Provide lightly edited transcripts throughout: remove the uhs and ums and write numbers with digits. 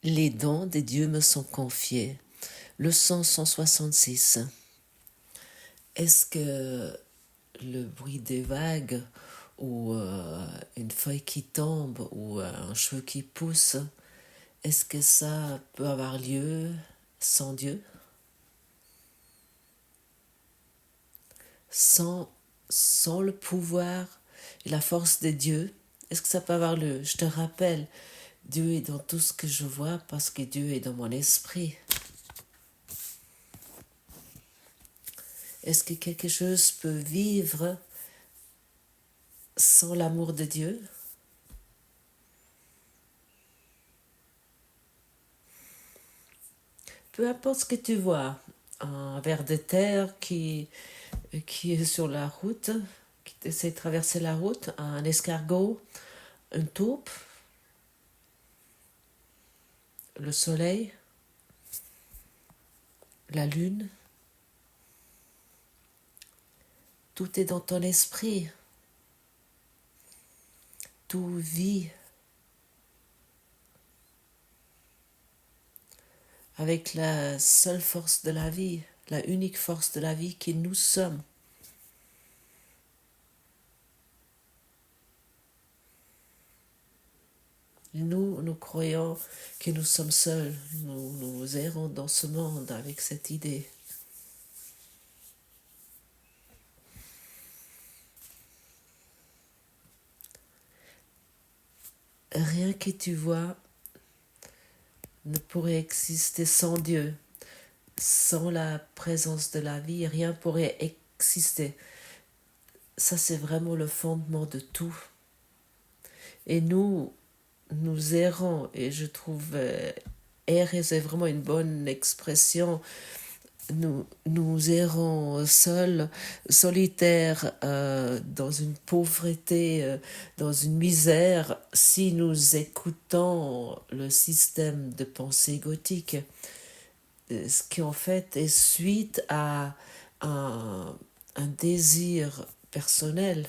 Les dons des dieux me sont confiés. Leçon 166. Est-ce que le bruit des vagues ou une feuille qui tombe ou un cheveu qui pousse, est-ce que ça peut avoir lieu sans Dieu? Sans le pouvoir et la force de Dieu, est-ce que ça peut avoir lieu? Je te rappelle, Dieu est dans tout ce que je vois parce que Dieu est dans mon esprit. Est-ce que quelque chose peut vivre sans l'amour de Dieu? Peu importe ce que tu vois, un ver de terre qui est sur la route, qui essaie de traverser la route, un escargot, une taupe, le soleil, la lune, tout est dans ton esprit, tout vit avec la seule force de la vie, la unique force de la vie qui nous sommes. Nous croyons que nous sommes seuls, nous errons dans ce monde avec cette idée. Rien que tu vois ne pourrait exister sans Dieu. Sans la présence de la vie, rien pourrait exister. Ça, c'est vraiment le fondement de tout. Et nous errons, et je trouve errer, c'est vraiment une bonne expression. Nous errons seuls, solitaires, dans une pauvreté, dans une misère, si nous écoutons le système de pensée gothique. Ce qui en fait est suite à un désir personnel.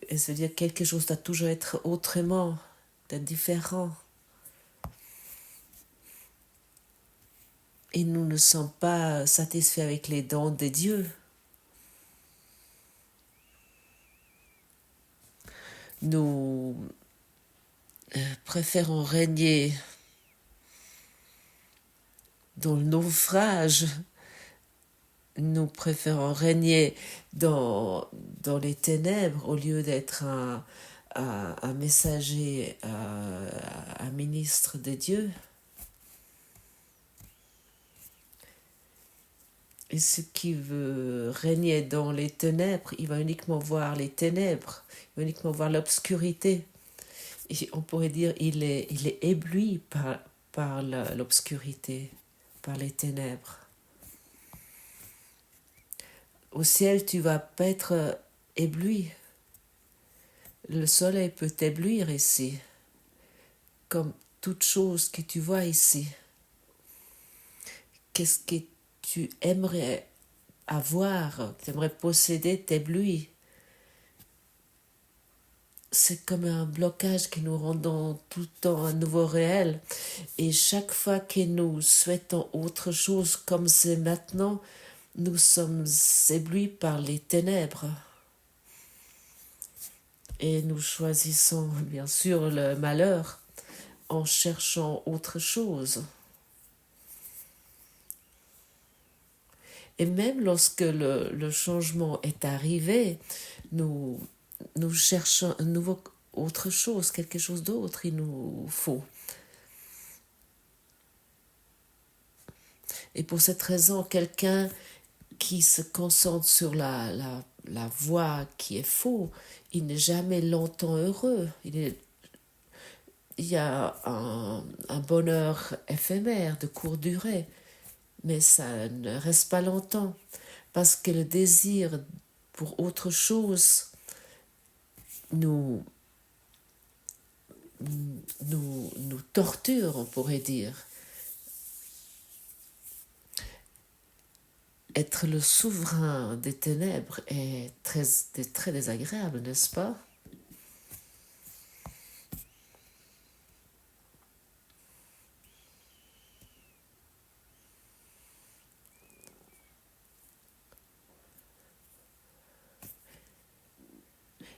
Et c'est-à-dire quelque chose doit toujours être autrement, d'être différent. Et nous ne sommes pas satisfaits avec les dons de Dieu. Nous préférons régner dans le naufrage. Nous préférons régner dans les ténèbres au lieu d'être un messager, un ministre de Dieu. Et ce qui veut régner dans les ténèbres, il va uniquement voir les ténèbres, il va uniquement voir l'obscurité. Et on pourrait dire il est ébloui par l'obscurité, par les ténèbres. Au ciel, tu vas pas être ébloui. Le soleil peut t'éblouir ici, comme toute chose que tu vois ici. Qu'est-ce que tu aimerais avoir, tu aimerais posséder, t'éblouit. C'est comme un blocage que nous rendons tout le temps un nouveau réel. Et chaque fois que nous souhaitons autre chose comme c'est maintenant, nous sommes éblouis par les ténèbres. Et nous choisissons bien sûr le malheur en cherchant autre chose. Et même lorsque le changement est arrivé, nous cherchons autre chose, quelque chose d'autre, il nous faut. Et pour cette raison, quelqu'un qui se concentre sur la voie qui est faux, il n'est jamais longtemps heureux. Il y a un bonheur éphémère, de courte durée, mais ça ne reste pas longtemps, parce que le désir pour autre chose nous torture, on pourrait dire. Être le souverain des ténèbres est très désagréable, n'est-ce pas?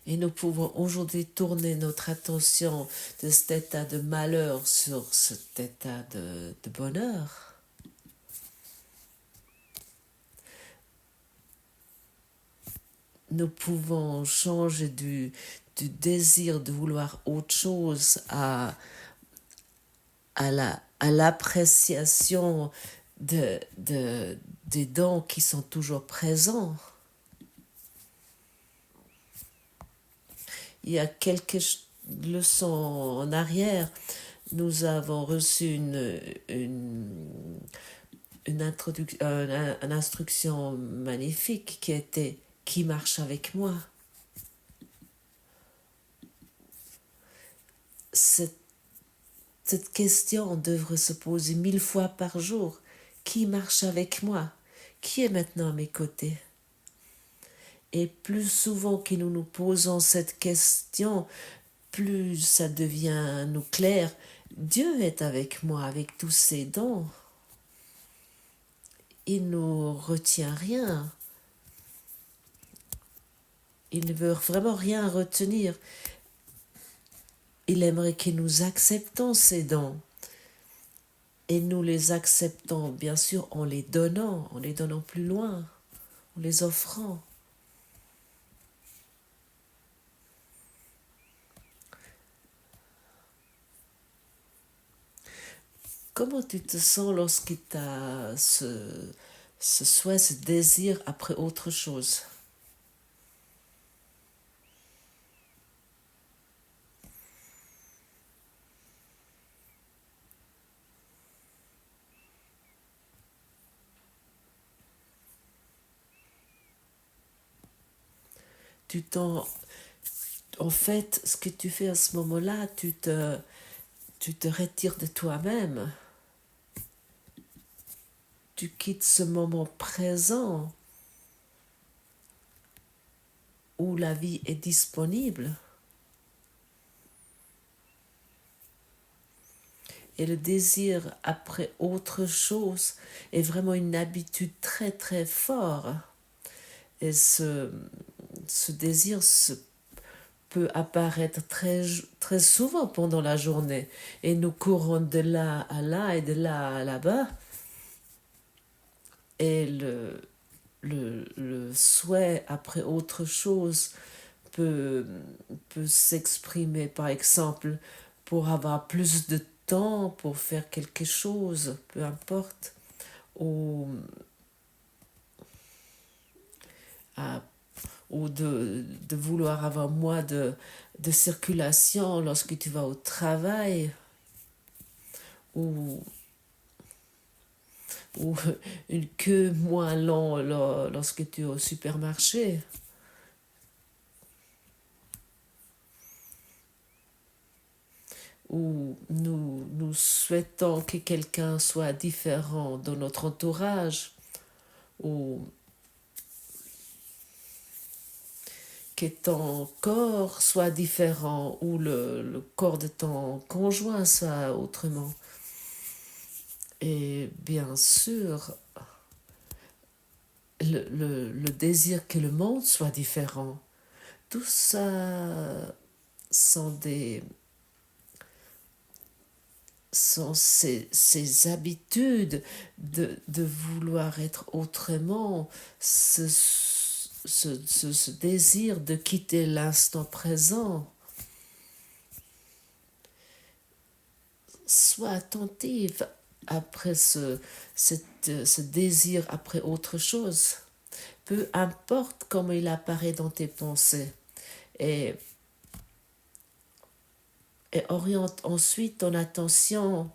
Et nous pouvons aujourd'hui tourner notre attention de cet état de malheur sur cet état de bonheur. Nous pouvons changer du désir de vouloir autre chose à l'appréciation des dons qui sont toujours présents. Il y a quelques leçons en arrière, nous avons reçu une instruction magnifique qui était « Qui marche avec moi ?» Cette question devrait se poser 1000 fois par jour. Qui marche avec moi? Qui est maintenant à mes côtés? Et plus souvent que nous nous posons cette question, plus ça devient nous clair. Dieu est avec moi, avec tous ses dons. Il ne retient rien. Il ne veut vraiment rien retenir. Il aimerait que nous acceptons ces dons. Et nous les acceptons, bien sûr, en les donnant plus loin, en les offrant. Comment tu te sens lorsque tu as ce souhait, ce désir après autre chose? En fait, ce que tu fais à ce moment-là, tu te retires de toi-même. Tu quittes ce moment présent où la vie est disponible. Et le désir après autre chose est vraiment une habitude très très forte. Et ce désir peut apparaître très, très souvent pendant la journée. Et nous courons de là à là et de là à là-bas. Et le souhait après autre chose peut s'exprimer, par exemple, pour avoir plus de temps pour faire quelque chose, peu importe, ou de vouloir avoir moins de circulation lorsque tu vas au travail, ou une queue moins longue lorsque tu es au supermarché. Ou nous souhaitons que quelqu'un soit différent dans notre entourage, ou que ton corps soit différent, ou le corps de ton conjoint soit autrement. Et bien sûr, le désir que le monde soit différent. Tout ça sont ces habitudes de vouloir être autrement, ce désir de quitter l'instant présent. Sois attentive après ce désir après autre chose. Peu importe comment il apparaît dans tes pensées. Et oriente ensuite ton attention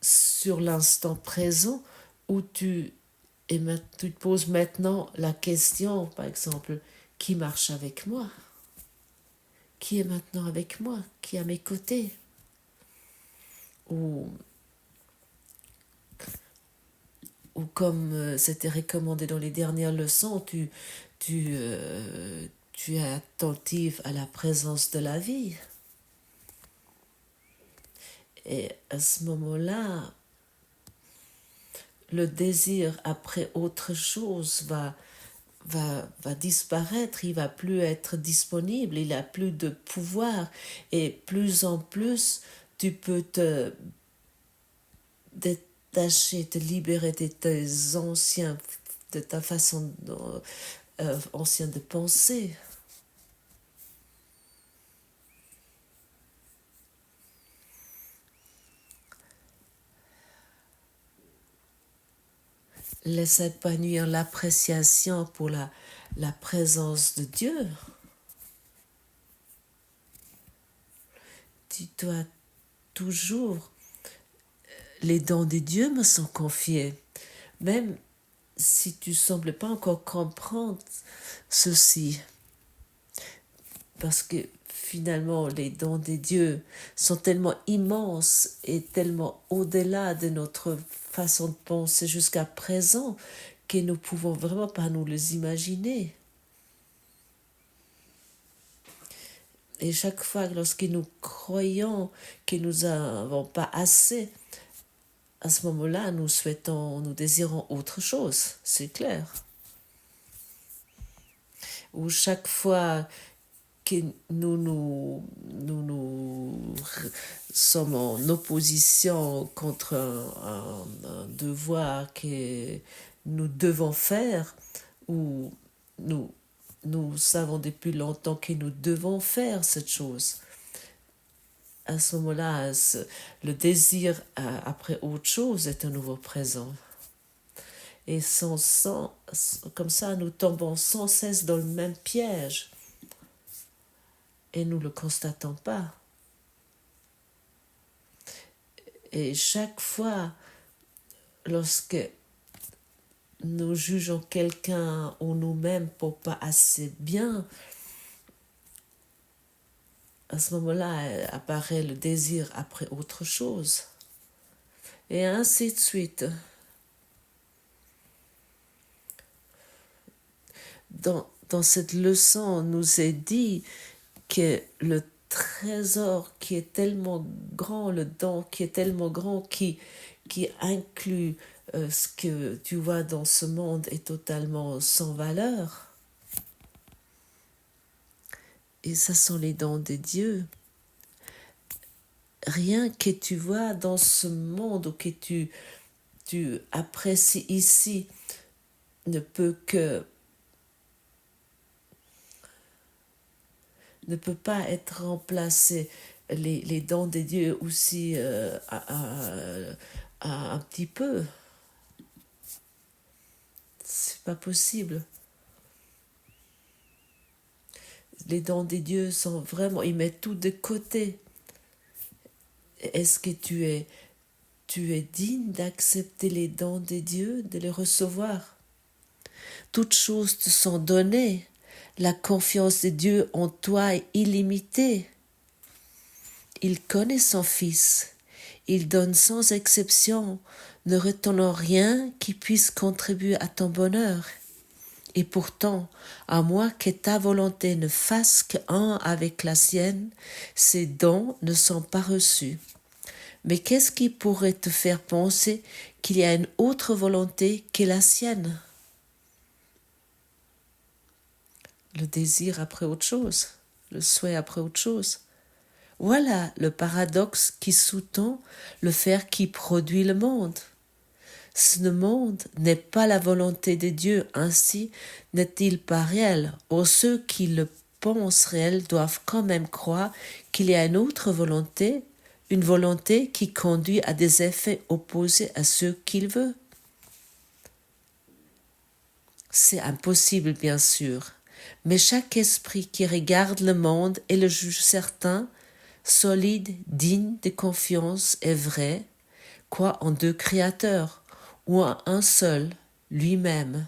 sur l'instant présent où tu te poses maintenant la question, par exemple, qui marche avec moi? Qui est maintenant avec moi? Qui est à mes côtés? Ou comme c'était recommandé dans les dernières leçons, tu es attentive à la présence de la vie. Et à ce moment-là, le désir après autre chose va va disparaître, il va plus être disponible, il a plus de pouvoir et plus en plus tu peux te détacher, te libérer de tes anciens, de ta façon ancienne de penser. Laisse épanouir l'appréciation pour la présence de Dieu. Tu dois toujours, les dons de Dieu me sont confiés, même si tu ne sembles pas encore comprendre ceci, parce que finalement les dons de Dieu sont tellement immenses et tellement au-delà de notre façon de penser jusqu'à présent que nous ne pouvons vraiment pas nous les imaginer. Et chaque fois, lorsque nous croyons que nous n'avons pas assez, à ce moment-là, nous désirons autre chose, c'est clair. Ou chaque fois que nous sommes en opposition contre un devoir que nous devons faire, ou nous savons depuis longtemps que nous devons faire cette chose. À ce moment-là, le désir après autre chose est à nouveau présent. Et comme ça, nous tombons sans cesse dans le même piège. Et nous ne le constatons pas. Et chaque fois, lorsque nous jugeons quelqu'un ou nous-mêmes pour pas assez bien, à ce moment-là apparaît le désir après autre chose. Et ainsi de suite. Dans cette leçon, on nous est dit que le trésor qui est tellement grand, le don qui est tellement grand, qui inclut ce que tu vois dans ce monde est totalement sans valeur. Et ça sont les dons de Dieu. Rien que tu vois dans ce monde ou que tu apprécies ici ne peut pas être remplacé. Les dons de Dieu aussi un petit peu. C'est pas possible. Les dons de Dieu sont vraiment, ils mettent tout de côté. Est-ce que tu es digne d'accepter les dons de Dieu, de les recevoir? Toutes choses te sont données. La confiance de Dieu en toi est illimitée. Il connaît son Fils. Il donne sans exception, ne retenant rien qui puisse contribuer à ton bonheur. Et pourtant, à moins que ta volonté ne fasse qu'un avec la sienne, ces dons ne sont pas reçus. Mais qu'est-ce qui pourrait te faire penser qu'il y a une autre volonté que la sienne? Le désir après autre chose, le souhait après autre chose. Voilà le paradoxe qui sous-tend le faire qui produit le monde. Ce monde n'est pas la volonté de Dieu, ainsi n'est-il pas réel. Or ceux qui le pensent réel doivent quand même croire qu'il y a une autre volonté, une volonté qui conduit à des effets opposés à ceux qu'il veut. C'est impossible, bien sûr, mais chaque esprit qui regarde le monde et le juge certain, solide, digne de confiance et vrai, croit en deux créateurs, ou à un seul, lui-même,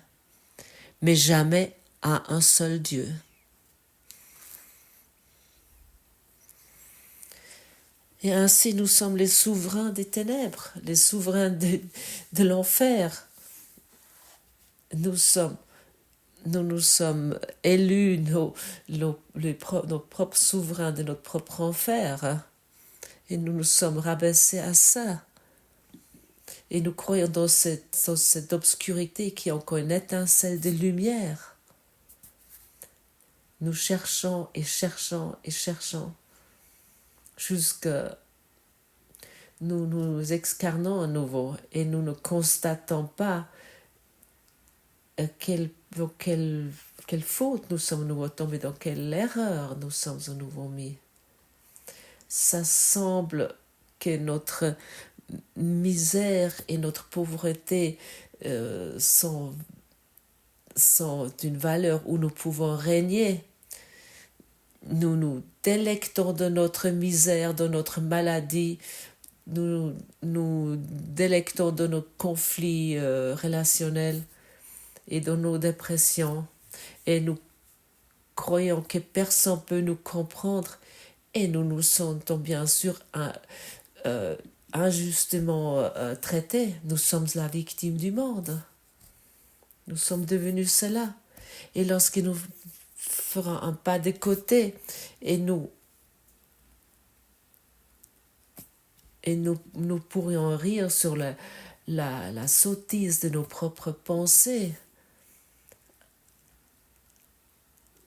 mais jamais à un seul Dieu. Et ainsi nous sommes les souverains des ténèbres, les souverains de l'enfer. Nous nous sommes élus nos propres souverains de notre propre enfer. Et nous nous sommes rabaissés à ça. Et nous croyons dans cette obscurité qui est encore une étincelle de lumière. Nous cherchons et cherchons et cherchons jusqu'à nous nous excarnons à nouveau et nous ne constatons pas dans quelle faute nous sommes nouveau tombés, dans quelle erreur nous sommes à nouveau mis. Ça semble que notre misère et notre pauvreté sont d'une valeur où nous pouvons régner. Nous nous délectons de notre misère, de notre maladie, nous nous délectons de nos conflits relationnels et de nos dépressions, et nous croyons que personne ne peut nous comprendre, et nous nous sentons bien sûr injustement traités. Nous sommes la victime du monde. Nous sommes devenus cela. Et lorsque nous ferons un pas de côté et nous pourrions rire sur la sottise de nos propres pensées,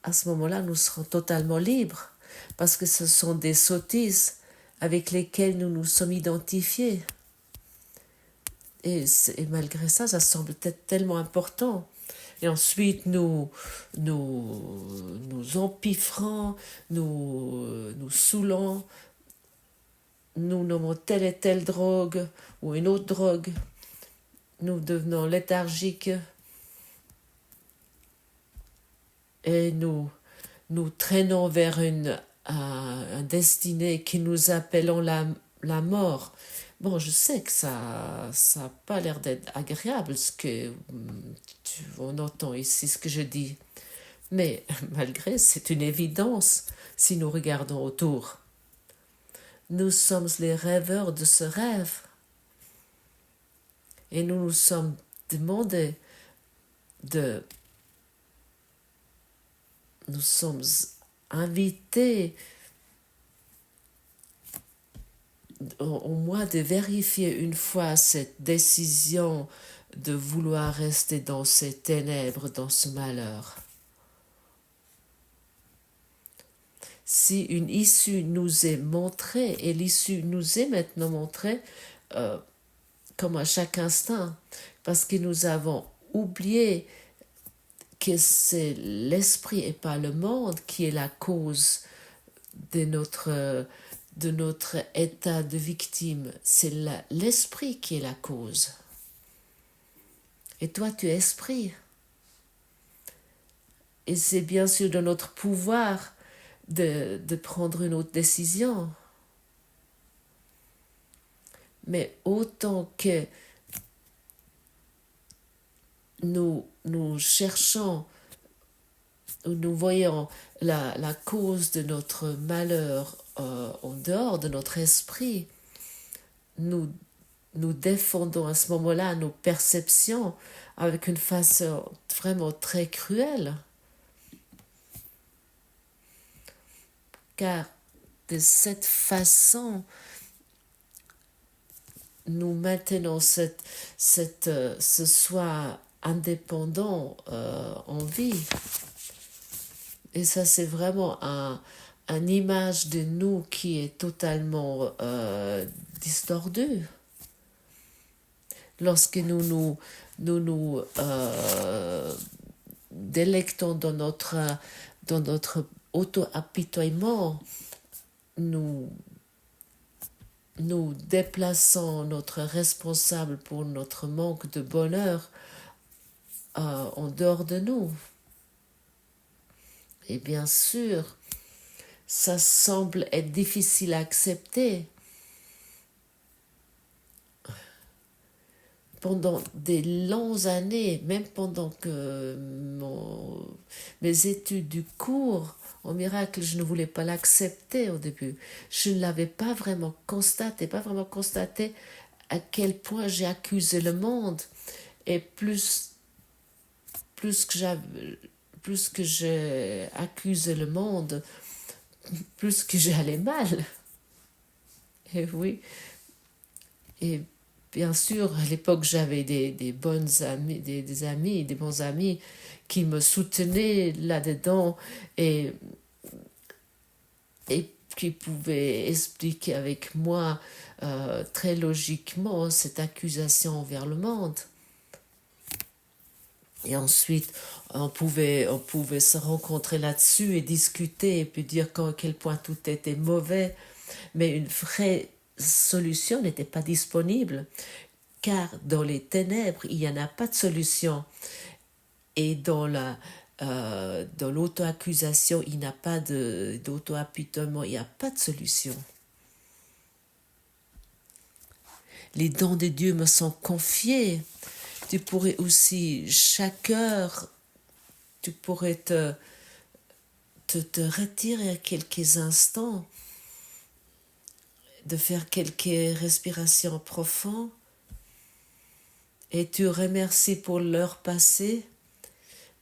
à ce moment-là, nous serons totalement libres, parce que ce sont des sottises avec lesquelles nous nous sommes identifiés. Et malgré ça, ça semble être tellement important. Et ensuite, nous empiffrons, nous saoulons, nous nommons telle et telle drogue ou une autre drogue. Nous devenons léthargiques et nous traînons vers un destiné que nous appelons la mort. Bon, je sais que ça n'a pas l'air d'être agréable ce que on entend ici, ce que je dis. Mais malgré, c'est une évidence si nous regardons autour. Nous sommes les rêveurs de ce rêve. Et nous nous sommes demandé nous sommes invités au moins de vérifier une fois cette décision de vouloir rester dans ces ténèbres, dans ce malheur. Si une issue nous est montrée, et l'issue nous est maintenant montrée comme à chaque instant, parce que nous avons oublié que c'est l'esprit et pas le monde qui est la cause de notre état de victime. C'est l'esprit qui est la cause. Et toi, tu es esprit. Et c'est bien sûr de notre pouvoir de prendre une autre décision. Mais autant que nous cherchons, nous voyons la cause de notre malheur en dehors de notre esprit, nous défendons à ce moment-là nos perceptions avec une façon vraiment très cruelle. Car de cette façon, nous maintenons ce soi indépendant en vie. Et ça, c'est vraiment une image de nous qui est totalement distordue. Lorsque nous délectons dans notre auto-apitoiement, nous déplaçons notre responsable pour notre manque de bonheur en dehors de nous. Et bien sûr, ça semble être difficile à accepter. Pendant des longues années, même pendant que mes études du cours en miracle, je ne voulais pas l'accepter au début. Je ne l'avais pas vraiment constaté à quel point j'ai accusé le monde. Et plus que j'ai accusé le monde, plus que j'allais mal. Et oui. Et Bien sûr, à l'époque, j'avais des bonnes amies, des amis, des bons amis qui me soutenaient là-dedans et, et qui pouvaient expliquer avec moi très logiquement cette accusation envers le monde. Et ensuite, on pouvait se rencontrer là-dessus et discuter et puis dire à quel point tout était mauvais. Mais une vraie solution n'était pas disponible, car dans les ténèbres, il n'y en a pas de solution. Et dans l'auto-accusation, il n'y a pas d'auto-apitoiement, il n'y a pas de solution. Les dons de Dieu me sont confiés. Tu pourrais aussi, chaque heure, tu pourrais te retirer quelques instants, de faire quelques respirations profondes, et tu remercies pour l'heure passée,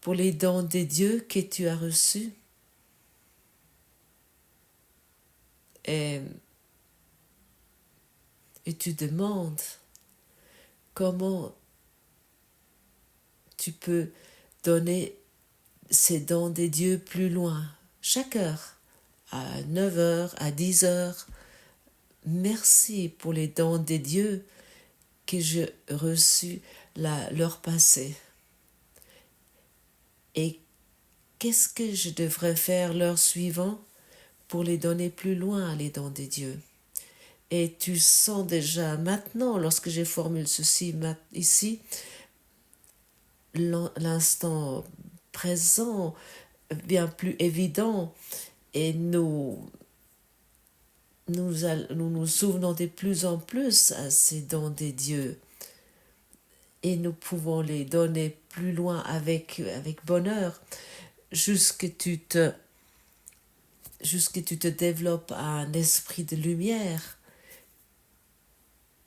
pour les dons de Dieu que tu as reçus. Et tu demandes comment tu peux donner ces dons de Dieu plus loin, chaque heure, à 9 heures, à 10 heures. Merci pour les dons de Dieu que j'ai reçus l'heure passée. Et qu'est-ce que je devrais faire l'heure suivante pour les donner plus loin, les dons de Dieu? Et tu sens déjà maintenant, lorsque j'ai formulé ceci ici, l'instant présent bien plus évident, et nous nous souvenons de plus en plus à ces dons de Dieu, et nous pouvons les donner plus loin avec bonheur, jusqu'à que tu te développes un esprit de lumière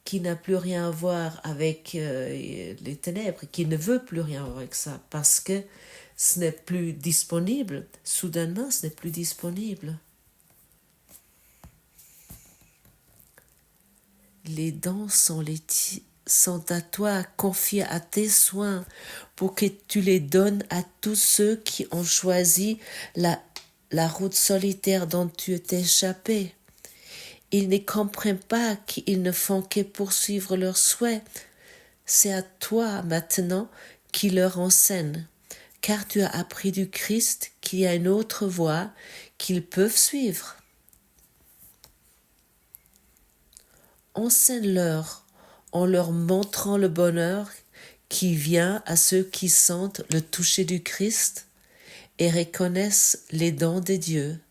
qui n'a plus rien à voir avec les ténèbres, qui ne veut plus rien voir avec ça, parce que ce n'est plus disponible. Soudainement, ce n'est plus disponible. Les dons sont à toi, confiés à tes soins, pour que tu les donnes à tous ceux qui ont choisi la route solitaire dont tu t'es échappé. Ils ne comprennent pas qu'ils ne font que poursuivre leurs souhaits. C'est à toi maintenant qui leur enseigne, car tu as appris du Christ qu'il y a une autre voie qu'ils peuvent suivre. Enseigne-leur en leur montrant le bonheur qui vient à ceux qui sentent le toucher du Christ et reconnaissent les dons de Dieu.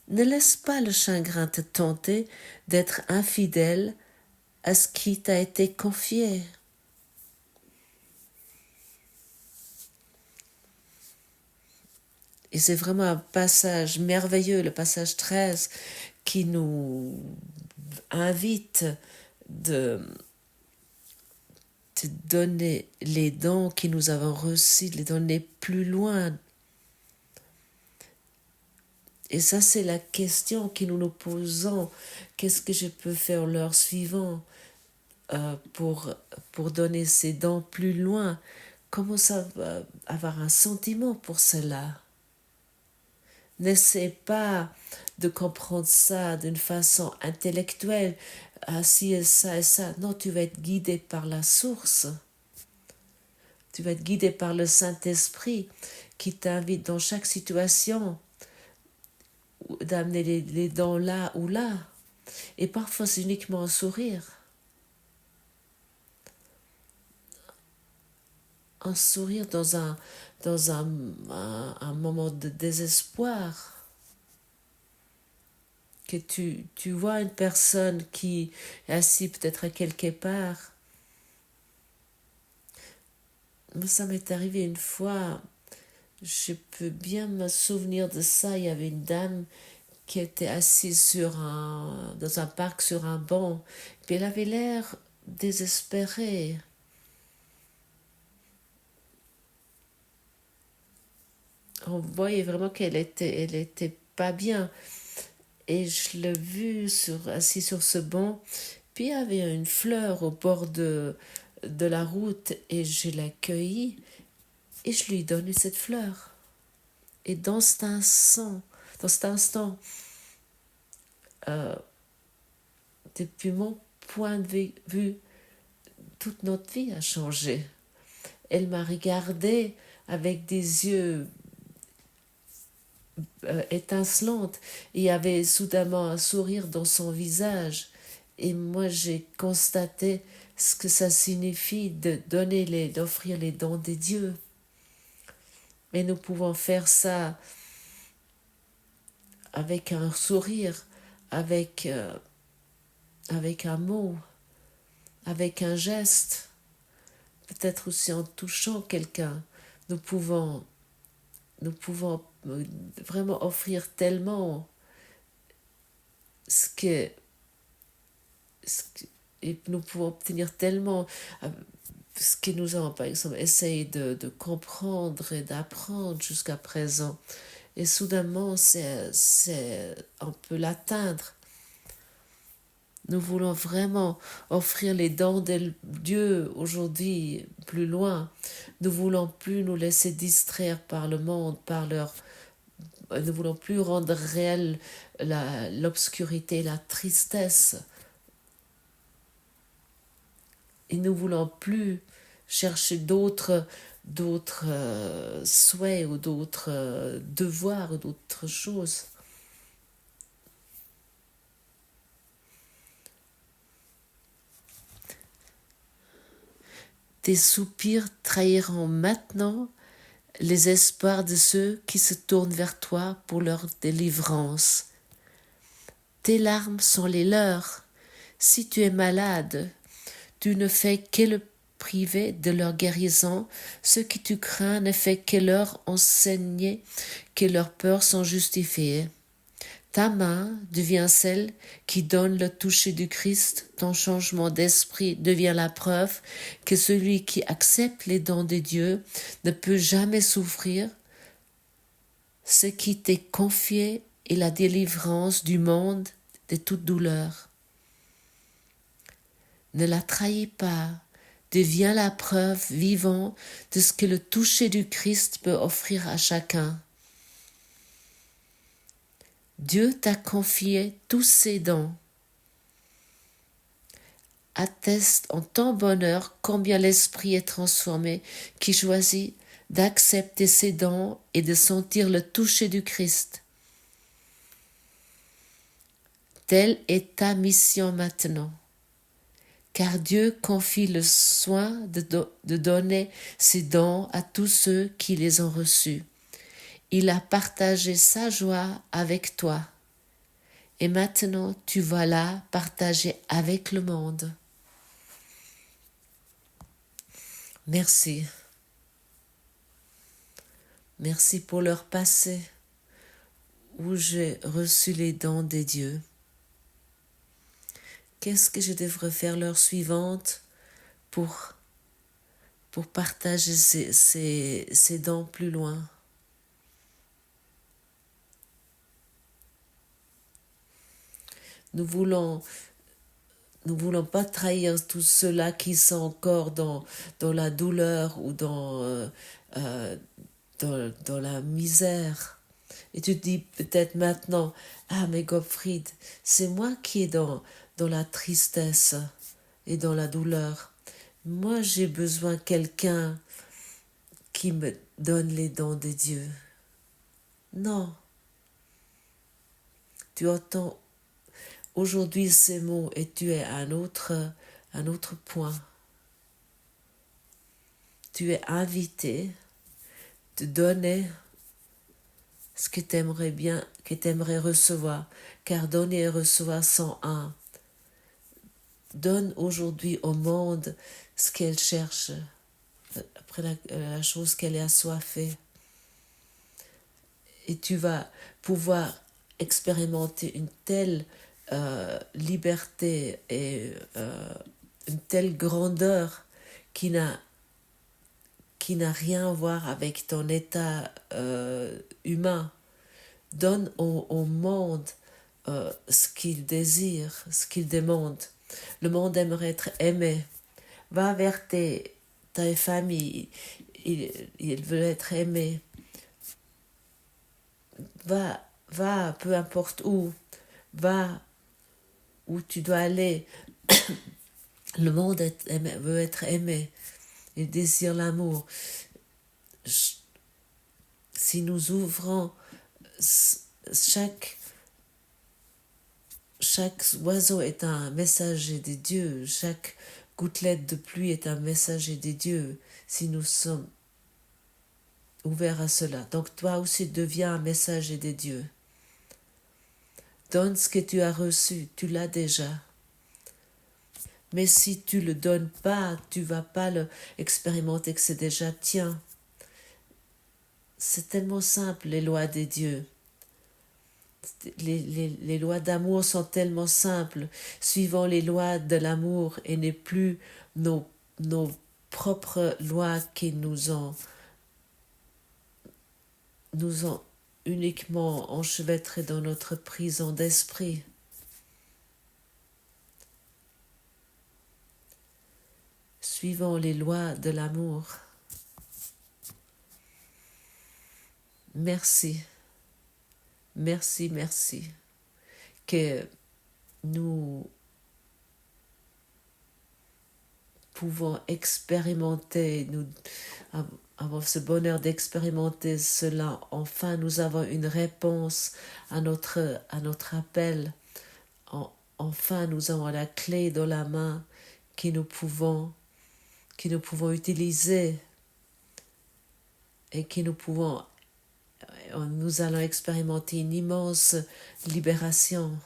Ne laisse pas le chagrin te tenter d'être infidèle à ce qui t'a été confié. Et c'est vraiment un passage merveilleux, le passage 13, qui nous invite de donner les dons que nous avons reçus, de les donner plus loin. Et ça, c'est la question que nous nous posons. Qu'est-ce que je peux faire l'heure suivante pour donner ces dons plus loin? Comment ça va avoir un sentiment pour cela? N'essaie pas de comprendre ça d'une façon intellectuelle, si et ça et ça. Non, tu vas être guidé par la source. Tu vas être guidé par le Saint-Esprit qui t'invite dans chaque situation d'amener les dons là ou là. Et parfois, c'est uniquement un sourire. Un sourire dans un moment de désespoir. Que tu vois une personne qui est assise peut-être quelque part. Mais ça m'est arrivé une fois, je peux bien me souvenir de ça. Il y avait une dame qui était assise dans un parc sur un banc, puis elle avait l'air désespérée. On voyait vraiment qu'elle était pas bien. Et je l'ai vue assis sur ce banc, Puis il y avait une fleur au bord de la route et je l'ai cueillie et je lui ai donné cette fleur. Et dans cet instant, depuis mon point de vue, toute notre vie a changé. Elle m'a regardée avec des yeux étincelantes. Il y avait soudainement un sourire dans son visage. Et moi, j'ai constaté ce que ça signifie d'offrir les dons des dieux. Et nous pouvons faire ça avec un sourire, avec un mot, avec un geste, peut-être aussi en touchant quelqu'un. Nous pouvons vraiment offrir tellement et nous pouvons obtenir tellement ce que nous avons, par exemple, essayé de comprendre et d'apprendre jusqu'à présent. Et soudainement, on peut l'atteindre. Nous voulons vraiment offrir les dons de Dieu aujourd'hui plus loin. Nous ne voulons plus nous laisser distraire par le monde, nous ne voulons plus rendre réelle l'obscurité, la tristesse. Et nous ne voulons plus chercher d'autres souhaits ou d'autres devoirs ou d'autres choses. Tes soupirs trahiront maintenant les espoirs de ceux qui se tournent vers toi pour leur délivrance. Tes larmes sont les leurs. Si tu es malade, tu ne fais que le priver de leur guérison. Ce que tu crains ne fait que leur enseigner que leurs peurs sont justifiées. Ta main devient celle qui donne le toucher du Christ. Ton changement d'esprit devient la preuve que celui qui accepte les dons de Dieu ne peut jamais souffrir. Ce qui t'est confié est la délivrance du monde de toute douleur. Ne la trahis pas. Deviens la preuve vivante de ce que le toucher du Christ peut offrir à chacun. Dieu t'a confié tous ses dons. Atteste en ton bonheur combien l'esprit est transformé qui choisit d'accepter ses dons et de sentir le toucher du Christ. Telle est ta mission maintenant, car Dieu confie le soin de donner ses dons à tous ceux qui les ont reçus. Il a partagé sa joie avec toi. Et maintenant, tu vas la partager avec le monde. Merci. Merci pour leur passé où j'ai reçu les dons des dieux. Qu'est-ce que je devrais faire l'heure suivante pour partager ces dons plus loin? Nous voulons pas trahir tous ceux-là qui sont encore dans la douleur ou dans la misère. Et tu te dis peut-être maintenant, ah mais Gottfried, c'est moi qui est dans la tristesse et dans la douleur. Moi j'ai besoin de quelqu'un qui me donne les dons de Dieu. Non. Tu entends aujourd'hui ces mots et tu es à un autre point. Tu es invité de donner ce que tu aimerais bien, que tu aimerais recevoir, car donner et recevoir sont un. Donne aujourd'hui au monde ce qu'elle cherche, après la chose qu'elle est assoiffée. Et tu vas pouvoir expérimenter une telle liberté et une telle grandeur qui n'a rien à voir avec ton état humain. Donne au monde ce qu'il désire, ce qu'il demande. Le monde aimerait être aimé. Va vers ta famille. Il veut être aimé. Va, peu importe où. Va où tu dois aller. Le monde veut être aimé. Il désire l'amour. Si nous ouvrons chaque oiseau est un messager de Dieu, chaque gouttelette de pluie est un messager de Dieu, si nous sommes ouverts à cela. Donc toi aussi deviens un messager de Dieu. Donne ce que tu as reçu, tu l'as déjà. Mais si tu ne le donnes pas, tu ne vas pas expérimenter que c'est déjà tien. C'est tellement simple, les lois des dieux. Les lois d'amour sont tellement simples. Suivons les lois de l'amour et n'est plus nos propres lois qui nous ont uniquement enchevêtrés dans notre prison d'esprit. Suivons les lois de l'amour. Merci. Merci, merci. Que nous pouvons expérimenter, nous avons ce bonheur d'expérimenter cela. Enfin, nous avons une réponse à notre appel. Enfin, nous avons la clé dans la main que nous pouvons utiliser et que nous allons expérimenter une immense libération.